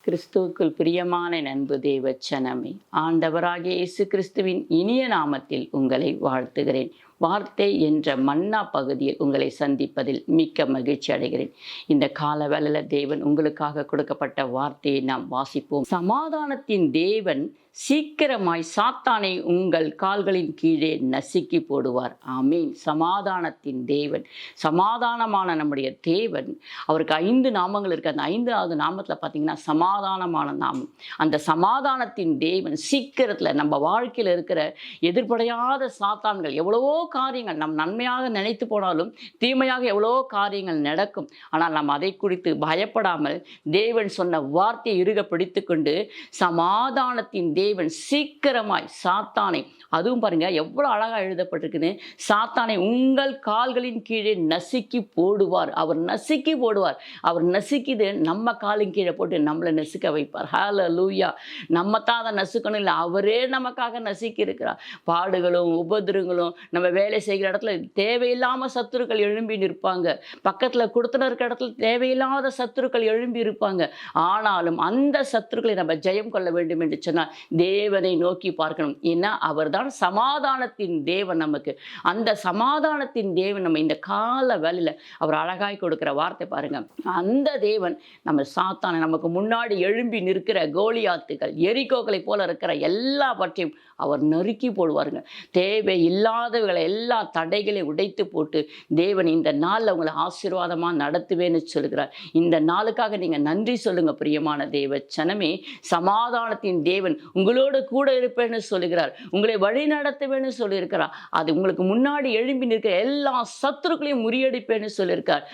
கிறிஸ்துவுக்குள் பிரியமான நண்பு தேவச்சனமே, ஆண்டவராகிய இயேசு கிறிஸ்துவின் இனிய நாமத்தில் உங்களை வாழ்த்துகிறேன். வார்த்தை என்ற மன்னா பகுதியில் உங்களை சந்திப்பதில் மிக்க மகிழ்ச்சி அடைகிறேன். இந்த கால வேளையில் தேவன் உங்களுக்காக கொடுக்கப்பட்ட வார்த்தையை நாம் வாசிப்போம். சமாதானத்தின் தேவன் சீக்கிரமாய் சாத்தானை உங்கள் கால்களின் கீழே நசுக்கி போடுவார். ஆமீன். சமாதானத்தின் தேவன், சமாதானமான நம்முடைய தேவன், அவருக்கு 5 நாமங்கள் இருக்குது. அந்த 5வது நாமத்தில் பார்த்தீங்கன்னா சமாதானமான நாமம். அந்த சமாதானத்தின் தேவன் சீக்கிரத்தில் நம்ம வாழ்க்கையில் இருக்கிற எதிர்படையாத சாத்தான்கள், எவ்வளவோ காரியங்கள் நம் நன்மையாக நினைத்து போனாலும் தீமையாக எவ்வளவோ காரியங்கள் நடக்கும். ஆனால் நாம் அதை குறித்து பயப்படாமல் தேவன் சொன்ன வார்த்தையை இறுக பிடித்து கொண்டு சமாதானத்தின் தேவன் சீக்கிரமாய் சாத்தானை, அதுவும் பாருங்க எவ்வளவு அழகா எழுதப்பட்டிருக்குன்னு, சாத்தானை உங்கள் கால்களின் கீழே நசுக்கி போடுவார். அவர் நசுக்கி போடுவார். அவர் நசுக்கிது நம்ம காலின் கீழே போட்டு நம்மளை நசுக்க வைப்பார். ஹல்லேலூயா. நம்ம தான் அதை நசுக்கணும் இல்லை, அவரே நமக்காக நசுக்கி இருக்கிறார். பாடுகளும் உபதிரங்களும், நம்ம வேலை செய்கிற இடத்துல தேவையில்லாம சத்துருக்கள் எழும்பி நிற்பாங்க. பக்கத்தில் கொடுத்துன இருக்கிற இடத்துல தேவையில்லாத சத்துருக்கள் எழும்பி இருப்பாங்க. ஆனாலும் அந்த சத்துருக்களை நம்ம ஜெயம் கொள்ள வேண்டும் என்று சொன்னால் தேவனை நோக்கி பார்க்கணும். ஏன்னா அவர் தான் சமாதானத்தின் தேவன். நமக்கு அந்த சமாதானத்தின் தேவன் நம்ம இந்த கால வேளையில அவர் அழகாய் கொடுக்கிற வார்த்தை பாருங்க. அந்த தேவன் நம்ம சாத்தானை, நமக்கு முன்னாடி எழும்பி நிற்கிற கோலியாத்துகள், எரிகோக்களை போல இருக்கிற எல்லாவற்றையும் அவர் நறுக்கி போடுவாருங்க. தேவை இல்லாதவர்களை எல்லா தடைகளையும் உடைத்து போட்டு தேவன் இந்த நாளில் உங்களை ஆசீர்வாதமாக நடத்துவேன்னு சொல்கிறார். இந்த நாளுக்காக நீங்கள் நன்றி சொல்லுங்க பிரியமான தேவ சனமே. சமாதானத்தின் தேவன் உங்களோடு கூட இருப்பேன்னு சொல்லுகிறார். உங்களை வழி நடத்துவேன்னு சொல்லியிருக்கிறார். அது உங்களுக்கு முன்னாடி எழும்பி நிற்கிற எல்லா சத்துருக்களையும் முறியடிப்பேன்னு சொல்லியிருக்கார்.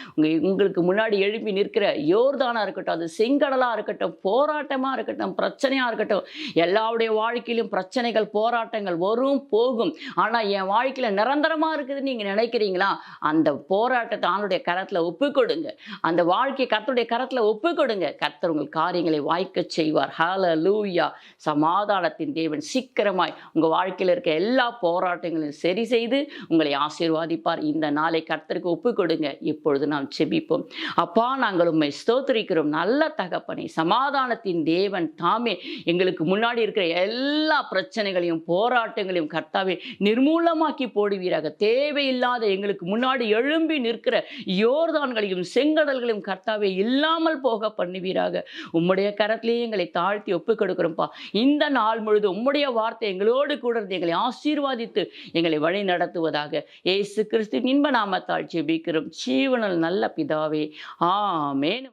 உங்களுக்கு முன்னாடி எழும்பி நிற்கிற யோர்தானா இருக்கட்டும், அது செங்கடலாக இருக்கட்டும், போராட்டமாக இருக்கட்டும், பிரச்சனையாக இருக்கட்டும், எல்லாருடைய வாழ்க்கையிலும் பிரச்சனைகள் போராட்டங்கள் வரும் போகும். ஆனால் என் வாழ்க்கையில் நிரந்தரமாக இருக்குதுன்னு நீங்கள் நினைக்கிறீங்களா? அந்த போராட்டத்தை ஆண்டுடைய கரத்தில் ஒப்பு கொடுங்க. அந்த வாழ்க்கையை கர்த்தருடைய கரத்தில் ஒப்பு கொடுங்க. கர்த்தர் உங்கள் காரியங்களை வாய்க்க செய்வார். ஹல்லேலூயா. சமாதானத்தின் தேவன் சீக்கிரமாய் உங்கள் வாழ்க்கையில் இருக்க எல்லா போராட்டங்களையும் சரி செய்து உங்களை ஆசீர்வாதிப்பார். இந்த நாளை கர்த்தருக்கு ஒப்பு கொடுங்க. இப்பொழுது நாம் செபிப்போம். அப்பா, நாங்கள் உம்மை ஸ்தோத்திரிக்கிறோம். நல்ல தகப்பனே, சமாதானத்தின் தேவன் தாமே எங்களுக்கு முன்னாடி இருக்கிற எல்லா பிரச்சனைகளையும் போராட்டங்களையும் கர்த்தாவே நிர்மூலமாக்கி போடுவீராக. தேவையில்லாத எங்களுக்கு முன்னாடி எழும்பி நிற்கிற யோர்தான்களையும் செங்கடல்களையும் கர்த்தாவே இல்லாமல் போக பண்ணுவீராக. உம்முடைய கரத்திலேயே எங்களை தாழ்த்தி ஒப்புக் கொடுக்கிறோம்ப்பா. இந்த நாள் முழுது உம்முடைய வார்த்தை எங்களோடு கூட இருந்து எங்களை ஆசீர்வாதித்து எங்களை வழி நடத்துவதாக இயேசு கிறிஸ்துவின் இன்ப நாமத்தால் ஜெபிக்கிறோம் ஜீவனில் நல்ல பிதாவே. ஆமென்.